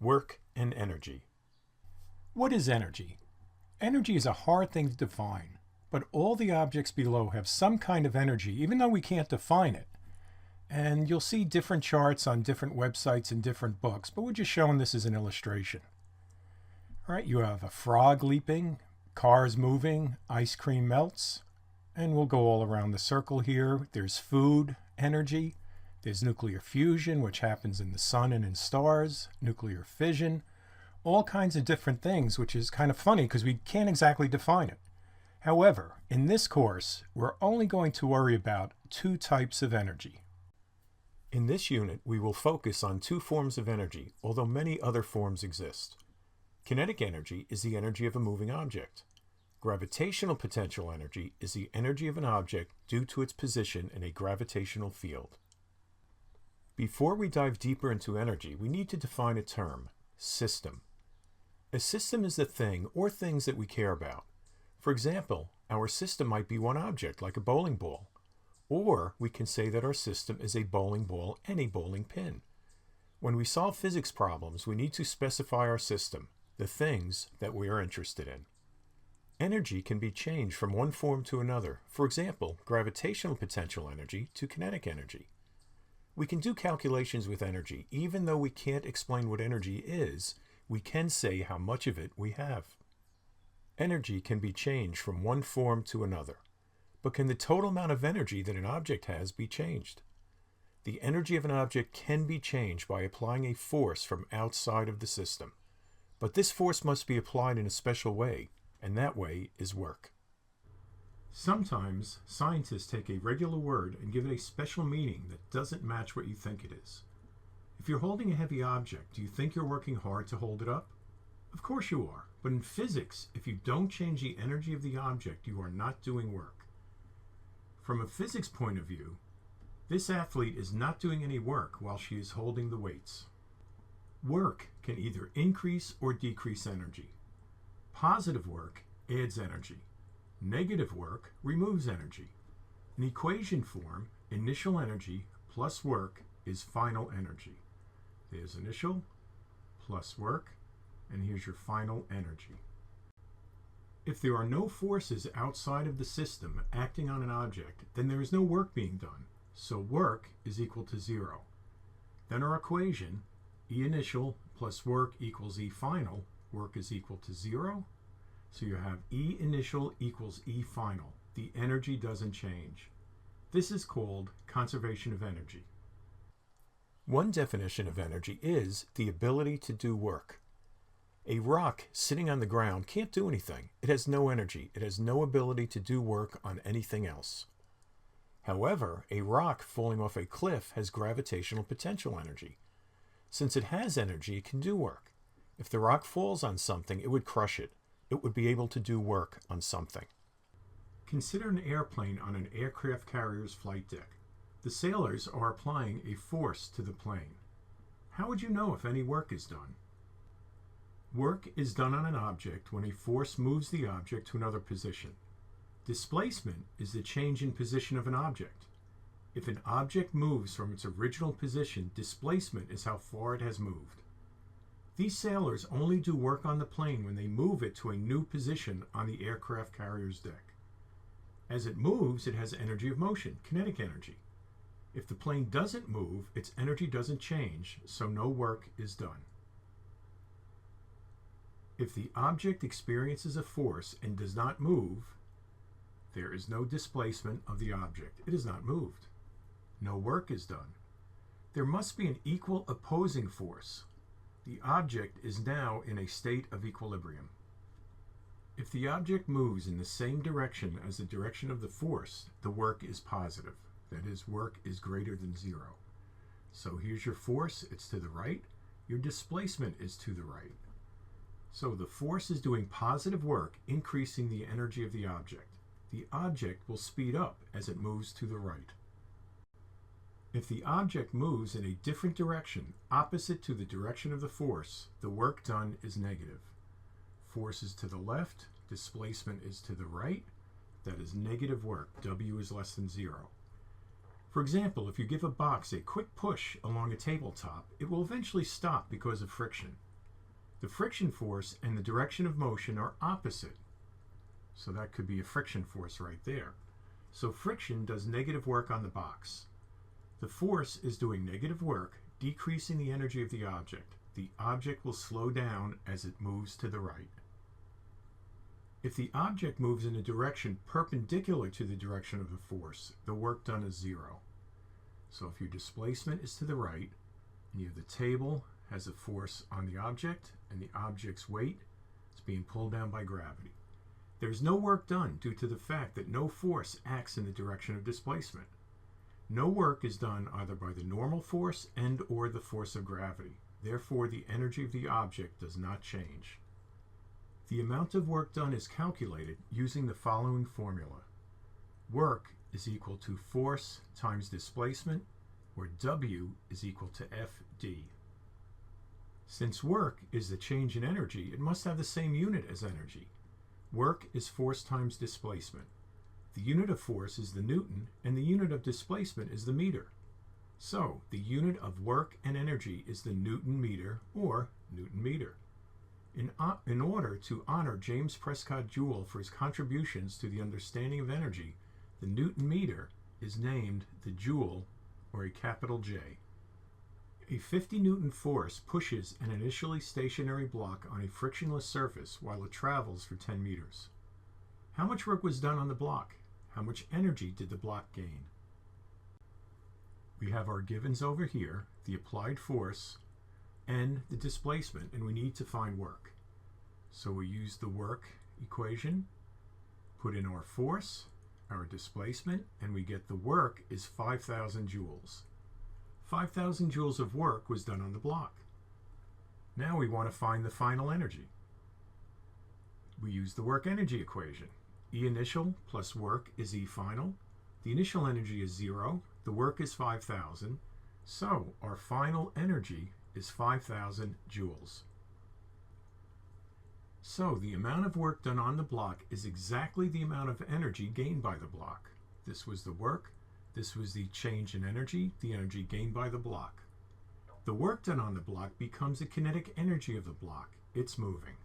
Work and energy. What is energy? Energy is a hard thing to define, but all the objects below have some kind of energy, even though we can't define it. And you'll see different charts on different websites and different books, but we're just showing this as an illustration. All right, you have a frog leaping, cars moving, ice cream melts, and we'll go all around the circle here. There's food, energy. There's nuclear fusion, which happens in the sun and in stars, nuclear fission, all kinds of different things, which is kind of funny because we can't exactly define it. However, in this course, we're only going to worry about two types of energy. In this unit, we will focus on two forms of energy, although many other forms exist. Kinetic energy is the energy of a moving object. Gravitational potential energy is the energy of an object due to its position in a gravitational field. Before we dive deeper into energy, we need to define a term, system. A system is the thing or things that we care about. For example, our system might be one object, like a bowling ball. Or we can say that our system is a bowling ball and a bowling pin. When we solve physics problems, we need to specify our system, the things that we are interested in. Energy can be changed from one form to another. For example, gravitational potential energy to kinetic energy. We can do calculations with energy. Even though we can't explain what energy is, we can say how much of it we have. Energy can be changed from one form to another. But can the total amount of energy that an object has be changed? The energy of an object can be changed by applying a force from outside of the system. But this force must be applied in a special way, and that way is work. Sometimes scientists take a regular word and give it a special meaning that doesn't match what you think it is. If you're holding a heavy object, do you think you're working hard to hold it up? Of course you are, but in physics, if you don't change the energy of the object, you are not doing work. From a physics point of view, this athlete is not doing any work while she is holding the weights. Work can either increase or decrease energy. Positive work adds energy. Negative work removes energy. In equation form, initial energy plus work is final energy. There's initial plus work, and here's your final energy. If there are no forces outside of the system acting on an object, then there is no work being done, so work is equal to 0. Then our equation, E initial plus work equals E final, work is equal to 0. So you have E initial equals E final. The energy doesn't change. This is called conservation of energy. One definition of energy is the ability to do work. A rock sitting on the ground can't do anything. It has no energy. It has no ability to do work on anything else. However, a rock falling off a cliff has gravitational potential energy. Since it has energy, it can do work. If the rock falls on something, it would crush it. It would be able to do work on something. Consider an airplane on an aircraft carrier's flight deck. The sailors are applying a force to the plane. How would you know if any work is done? Work is done on an object when a force moves the object to another position. Displacement is the change in position of an object. If an object moves from its original position, displacement is how far it has moved. These sailors only do work on the plane when they move it to a new position on the aircraft carrier's deck. As it moves, it has energy of motion, kinetic energy. If the plane doesn't move, its energy doesn't change, so no work is done. If the object experiences a force and does not move, there is no displacement of the object. It is not moved. No work is done. There must be an equal opposing force. The object is now in a state of equilibrium. If the object moves in the same direction as the direction of the force, the work is positive. That is, work is greater than 0. So here's your force, it's to the right. Your displacement is to the right. So the force is doing positive work, increasing the energy of the object. The object will speed up as it moves to the right. If the object moves in a different direction, opposite to the direction of the force, the work done is negative. Force is to the left, displacement is to the right. That is negative work. W is less than 0. For example, if you give a box a quick push along a tabletop, it will eventually stop because of friction. The friction force and the direction of motion are opposite. So that could be a friction force right there. So friction does negative work on the box. The force is doing negative work, decreasing the energy of the object. The object will slow down as it moves to the right. If the object moves in a direction perpendicular to the direction of the force, the work done is zero. So if your displacement is to the right, and you have the table has a force on the object, and the object's weight is being pulled down by gravity. There is no work done due to the fact that no force acts in the direction of displacement. No work is done either by the normal force and or the force of gravity. Therefore, the energy of the object does not change. The amount of work done is calculated using the following formula. Work is equal to force times displacement, where W is equal to Fd. Since work is the change in energy, it must have the same unit as energy. Work is force times displacement. The unit of force is the Newton, and the unit of displacement is the meter. So, the unit of work and energy is the Newton meter, or Newton meter. In order to honor James Prescott Joule for his contributions to the understanding of energy, the Newton meter is named the Joule, or a capital J. A 50 Newton force pushes an initially stationary block on a frictionless surface while it travels for 10 meters. How much work was done on the block? How much energy did the block gain? We have our givens over here, the applied force and the displacement, and we need to find work. So we use the work equation, put in our force, our displacement, and we get the work is 5,000 joules. 5,000 joules of work was done on the block. Now we want to find the final energy. We use the work energy equation. E initial plus work is E final. The initial energy is 0. The work is 5,000. So our final energy is 5,000 joules. So the amount of work done on the block is exactly the amount of energy gained by the block. This was the work. This was the change in energy, the energy gained by the block. The work done on the block becomes the kinetic energy of the block. It's moving.